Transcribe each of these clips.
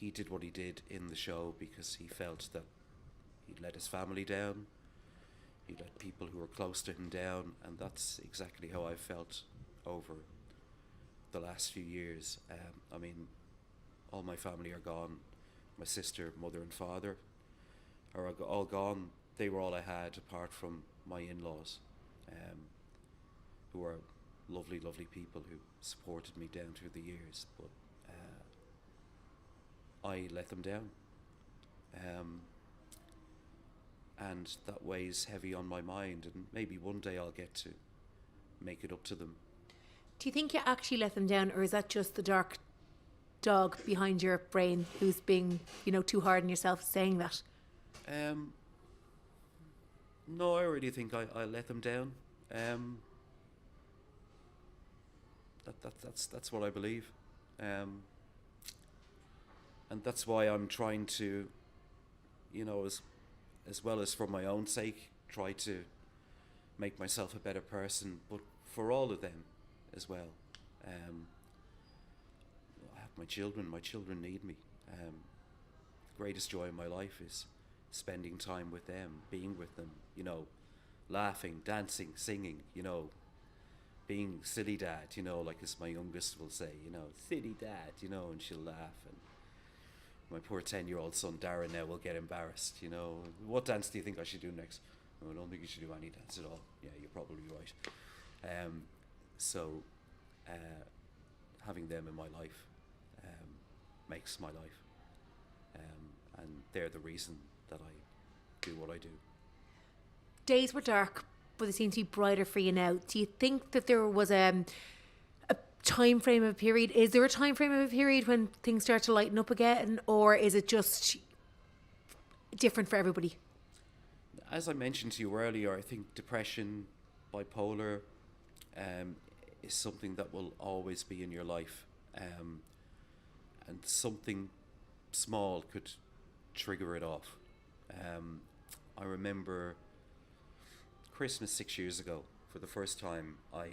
he did what he did in the show because he felt that he'd let his family down, he let people who were close to him down, and that's exactly how I felt over the last few years. I mean, all my family are gone. My sister, mother and father are all gone. They were all I had apart from my in-laws, who are lovely, lovely people who supported me down through the years. But I let them down. And that weighs heavy on my mind, and maybe one day I'll get to make it up to them. Do you think you actually let them down, or is that just the dark dog behind your brain who's being, too hard on yourself saying that? No, I really think I let them down. That's what I believe, and that's why I'm trying to, as well as for my own sake, try to make myself a better person, but for all of them as well. I have my children. My children need me. The greatest joy in my life is spending time with them, being with them, laughing, dancing, singing, being silly dad, like as my youngest will say, silly dad, and she'll laugh. And my poor 10-year-old son Darren now will get embarrassed, what dance do you think I should do next? Oh, I don't think you should do any dance at all. Yeah, you're probably right. So having them in my life makes my life, and they're the reason that I do what I do. Days were dark, but they seem to be brighter for you now. Do you think that there was a time frame of a period? Is there a time frame of a period when things start to lighten up again, or is it just different for everybody? As I mentioned to you earlier, I think depression, bipolar, is something that will always be in your life, and something small could trigger it off. I remember Christmas 6 years ago. For the first time, I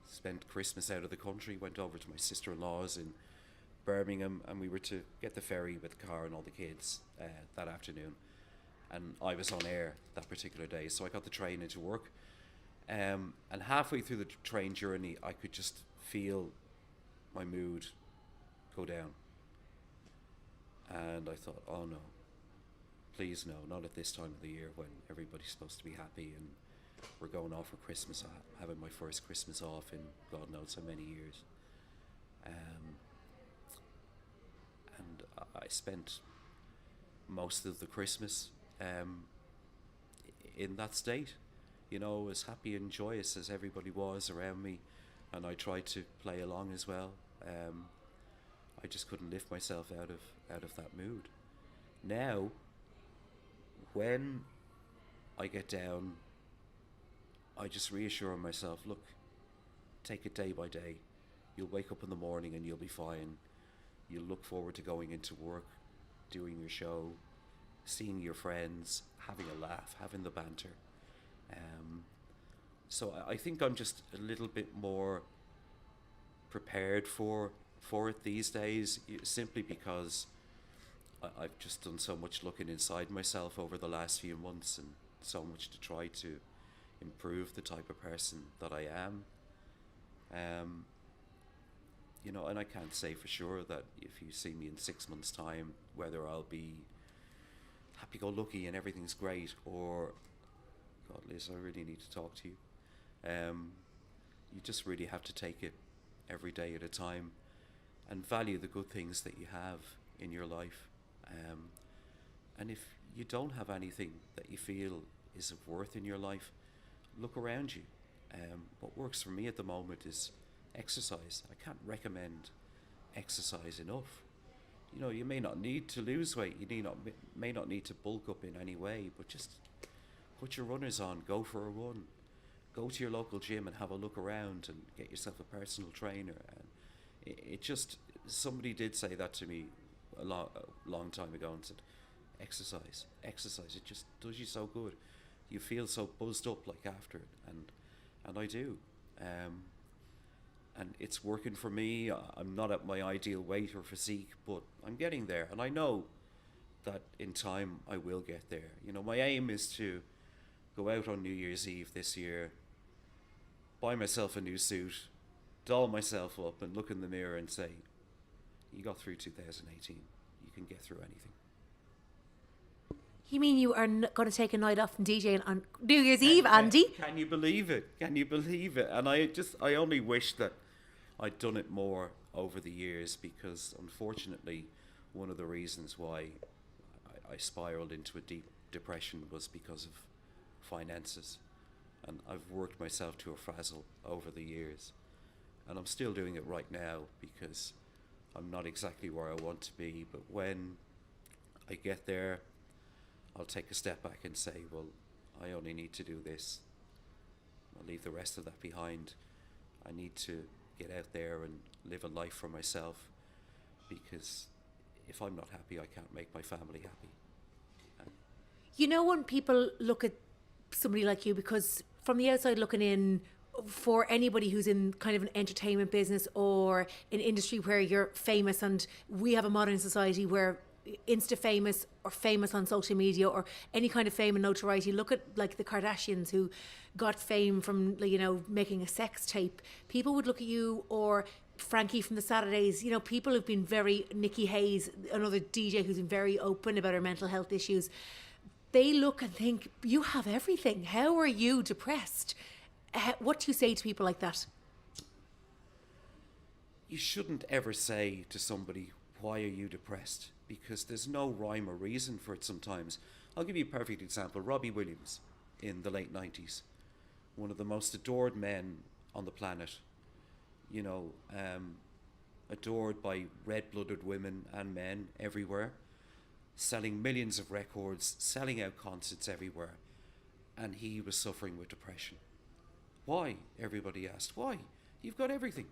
spent Christmas out of the country, went over to my sister-in-law's in Birmingham, and we were to get the ferry with the car and all the kids that afternoon. And I was on air that particular day, so I got the train into work. And halfway through the train journey, I could just feel my mood go down. And I thought, oh no, please no, not at this time of the year when everybody's supposed to be happy and we're going off for Christmas, having my first Christmas off in God knows how many years. And I spent most of the Christmas in that state, as happy and joyous as everybody was around me, and I tried to play along as well. I just couldn't lift myself out of that mood. Now, when I get down, I just reassure myself, look, take it day by day. You'll wake up in the morning and you'll be fine. You'll look forward to going into work, doing your show, seeing your friends, having a laugh, having the banter. So I think I'm just a little bit more prepared for it these days, simply because I've just done so much looking inside myself over the last few months, and so much to try to improve the type of person that I am. And I can't say for sure that if you see me in 6 months' time, whether I'll be happy-go-lucky and everything's great, or, God, Liz, I really need to talk to you. You just really have to take it every day at a time and value the good things that you have in your life. And if you don't have anything that you feel is of worth in your life, look around you. What works for me at the moment is exercise. I can't recommend exercise enough. You may not need to lose weight, you may not need to bulk up in any way, but just put your runners on, go for a run, go to your local gym and have a look around and get yourself a personal trainer. And it just, somebody did say that to me a long time ago and said, exercise, it just does you so good. You feel so buzzed up like after it, and I do. and it's working for me. I'm not at my ideal weight or physique, but I'm getting there, and I know that in time I will get there. You know, my aim is to go out on New Year's Eve this year, buy myself a new suit, doll myself up, and look in the mirror and say, you got through 2018, you can get through anything. You mean you are going to take a night off from DJing on New Year's Eve, Andy? Can you believe it? Can you believe it? And I only wish that I'd done it more over the years, because unfortunately one of the reasons why I spiraled into a deep depression was because of finances. And I've worked myself to a frazzle over the years. And I'm still doing it right now, because I'm not exactly where I want to be. But when I get there, I'll take a step back and say, well, I only need to do this. I'll leave the rest of that behind. I need to get out there and live a life for myself, because if I'm not happy, I can't make my family happy. You know, when people look at somebody like you, because from the outside looking in, for anybody who's in kind of an entertainment business or an industry where you're famous, and we have a modern society where insta famous or famous on social media or any kind of fame and notoriety, look at like the Kardashians who got fame from, you know, making a sex tape. People would look at you, or Frankie from the Saturdays, you know, people who've been very, Nikki Hayes, another DJ who's been very open about her mental health issues. They look and think, you have everything. How are you depressed? What do you say to people like that? You shouldn't ever say to somebody, why are you depressed? Because there's no rhyme or reason for it sometimes. I'll give you a perfect example. Robbie Williams in the late 90s. One of the most adored men on the planet. You know, adored by red-blooded women and men everywhere. Selling millions of records, selling out concerts everywhere. And he was suffering with depression. Why? Everybody asked. Why? You've got everything.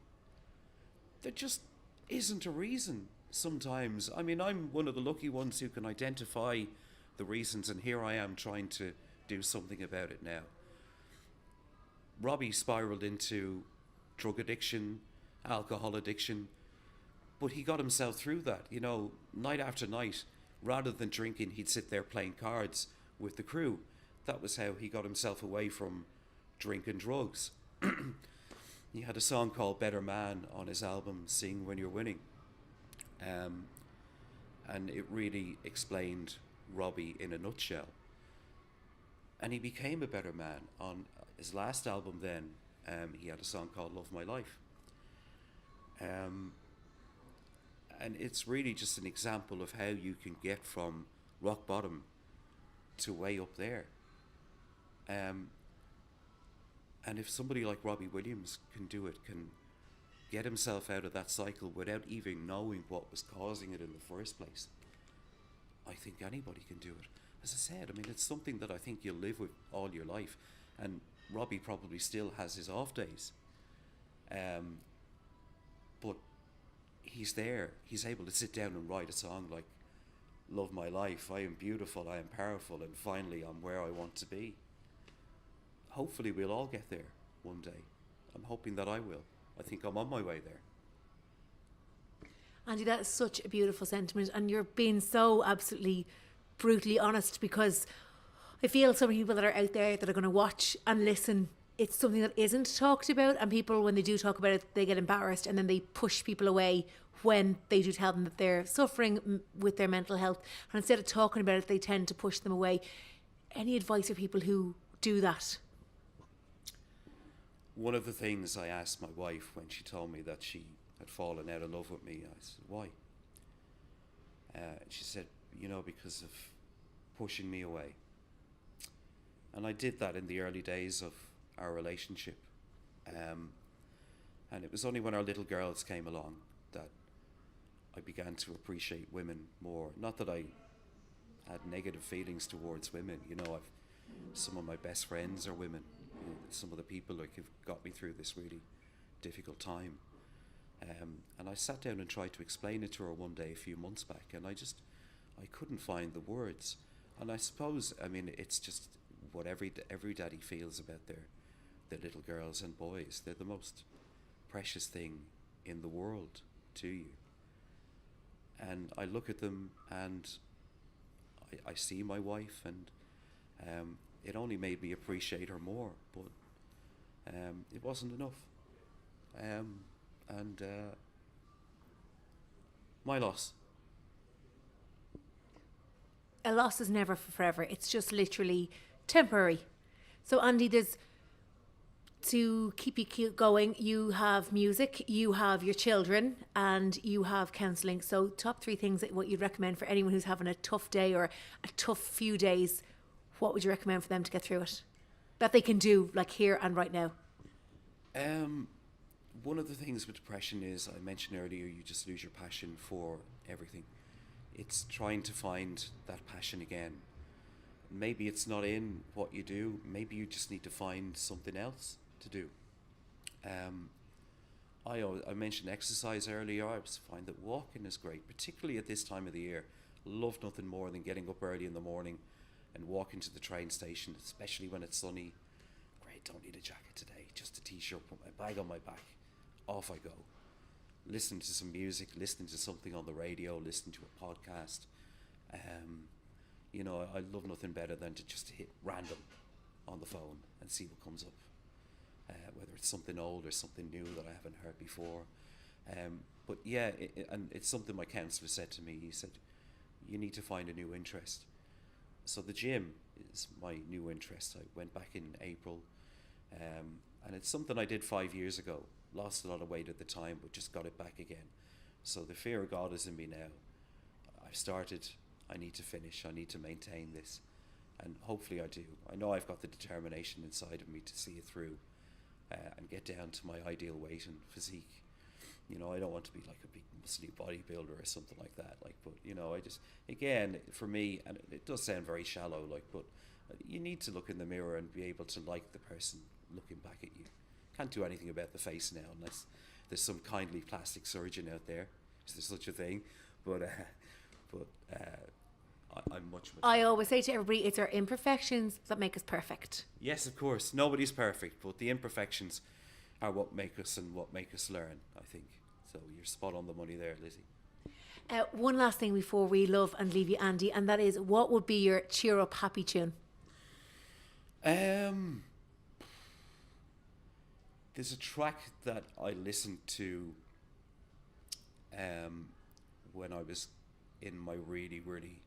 There just isn't a reason sometimes. I mean, I'm one of the lucky ones who can identify the reasons, and here I am trying to do something about it now. Robbie spiraled into drug addiction, alcohol addiction, but he got himself through that. You know, night after night, rather than drinking, he'd sit there playing cards with the crew. That was how he got himself away from drink and drugs. He had a song called Better Man on his album Sing When You're Winning, and it really explained Robbie in a nutshell. And he became a better man. On his last album then, he had a song called Love My Life, and it's really just an example of how you can get from rock bottom to way up there. And if somebody like Robbie Williams can do it, can get himself out of that cycle without even knowing what was causing it in the first place, I think anybody can do it. As I said, I mean, it's something that I think you'll live with all your life. And Robbie probably still has his off days. But he's there. He's able to sit down and write a song like Love My Life, I am beautiful, I am powerful, and finally I'm where I want to be. Hopefully we'll all get there one day. I'm hoping that I will. I think I'm on my way there. Andy, that is such a beautiful sentiment, and you're being so absolutely brutally honest, because I feel so many people that are out there that are going to watch and listen, it's something that isn't talked about, and people, when they do talk about it, they get embarrassed, and then they push people away when they do tell them that they're suffering with their mental health, and instead of talking about it, they tend to push them away. Any advice for people who do that? One of the things I asked my wife when she told me that she had fallen out of love with me, I said, why? She said, you know, because of pushing me away. And I did that in the early days of our relationship. And it was only when our little girls came along that I began to appreciate women more. Not that I had negative feelings towards women. You know, some of my best friends are women. You know, some of the people like have got me through this really difficult time. And I sat down and tried to explain it to her one day a few months back, and I couldn't find the words. And I suppose, I mean, it's just what every daddy feels about their little girls and boys. They're the most precious thing in the world to you. And I look at them and I see my wife, and it only made me appreciate her more, but it wasn't enough. My loss. A loss is never for forever. It's just literally temporary. So Andy, there's, to keep you going, you have music, you have your children, and you have counselling. So top 3 things that what you'd recommend for anyone who's having a tough day or a tough few days, what would you recommend for them to get through it? That they can do, like here and right now. One of the things with depression is, I mentioned earlier, you just lose your passion for everything. It's trying to find that passion again. Maybe it's not in what you do. Maybe you just need to find something else to do. I mentioned exercise earlier. I find that walking is great, particularly at this time of the year. Love nothing more than getting up early in the morning and walking to the train station, especially when it's sunny. Great, don't need a jacket today, just a t-shirt, put my bag on my back, off I go. Listening to some music, listening to something on the radio, listening to a podcast. I love nothing better than to just hit random on the phone and see what comes up. Whether it's something old or something new that I haven't heard before. But yeah, and it's something my counsellor said to me. He said, you need to find a new interest. So the gym is my new interest. I went back in April, and it's something I did 5 years ago. Lost a lot of weight at the time, but just got it back again. So the fear of God is in me now. I've started, I need to finish, I need to maintain this. And hopefully I do. I know I've got the determination inside of me to see it through and get down to my ideal weight and physique. I don't want to be like a big muscly bodybuilder or something like that. But I just, again, for me, and it does sound very shallow, but you need to look in the mirror and be able to like the person looking back at you. Can't do anything about the face now unless there's some kindly plastic surgeon out there. Is there such a thing? I'm much. I always say to everybody, it's our imperfections that make us perfect. Yes, of course. Nobody's perfect, but the imperfections are what make us and what make us learn, I think. So you're spot on the money there, Lizzie. One last thing before we love and leave you, Andy, and that is, what would be your cheer up happy tune? There's a track that I listened to when I was in my really, really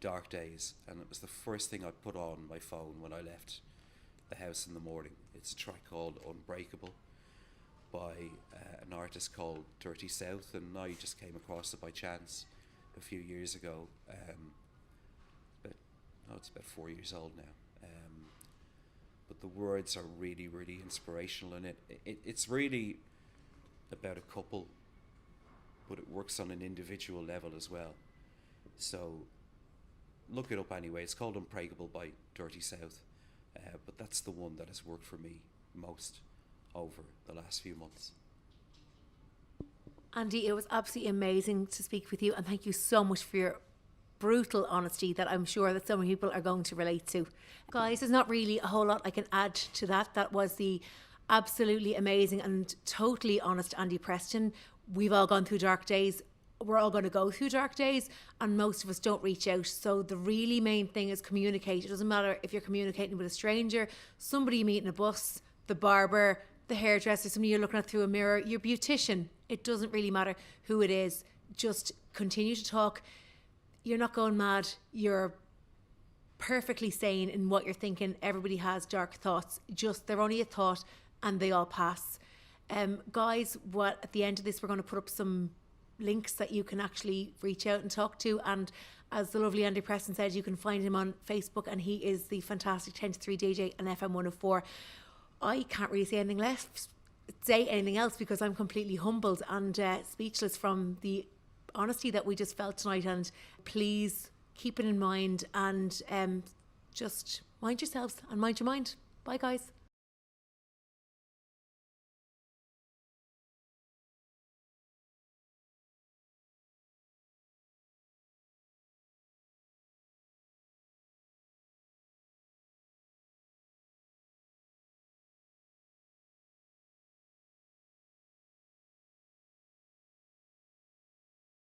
dark days, and it was the first thing I put on my phone when I left the house in the morning. It's a track called Unbreakable by an artist called Dirty South, and I just came across it by chance a few years ago. It's about 4 years old now. But the words are really, really inspirational, and it's really about a couple, but it works on an individual level as well. So look it up anyway. It's called Unbreakable by Dirty South, but that's the one that has worked for me most over the last few months. Andy, it was absolutely amazing to speak with you, and thank you so much for your brutal honesty that I'm sure that so many people are going to relate to. Guys, there's not really a whole lot I can add to that. That was the absolutely amazing and totally honest Andy Preston. We've all gone through dark days. We're all going to go through dark days, and most of us don't reach out. So the really main thing is communicate. It doesn't matter if you're communicating with a stranger, somebody you meet in a bus, the barber, the hairdresser, somebody you're looking at through a mirror, your beautician. It doesn't really matter who it is. Just continue to talk. You're not going mad. You're perfectly sane in what you're thinking. Everybody has dark thoughts. Just, they're only a thought and they all pass. Guys, at the end of this, we're going to put up some links that you can actually reach out and talk to. And as the lovely Andy Preston said, you can find him on Facebook, and he is the fantastic 10 to 3 DJ on FM 104. I can't really say anything else because I'm completely humbled and speechless from the honesty that we just felt tonight. And please keep it in mind, and just mind yourselves and mind your mind. Bye, guys.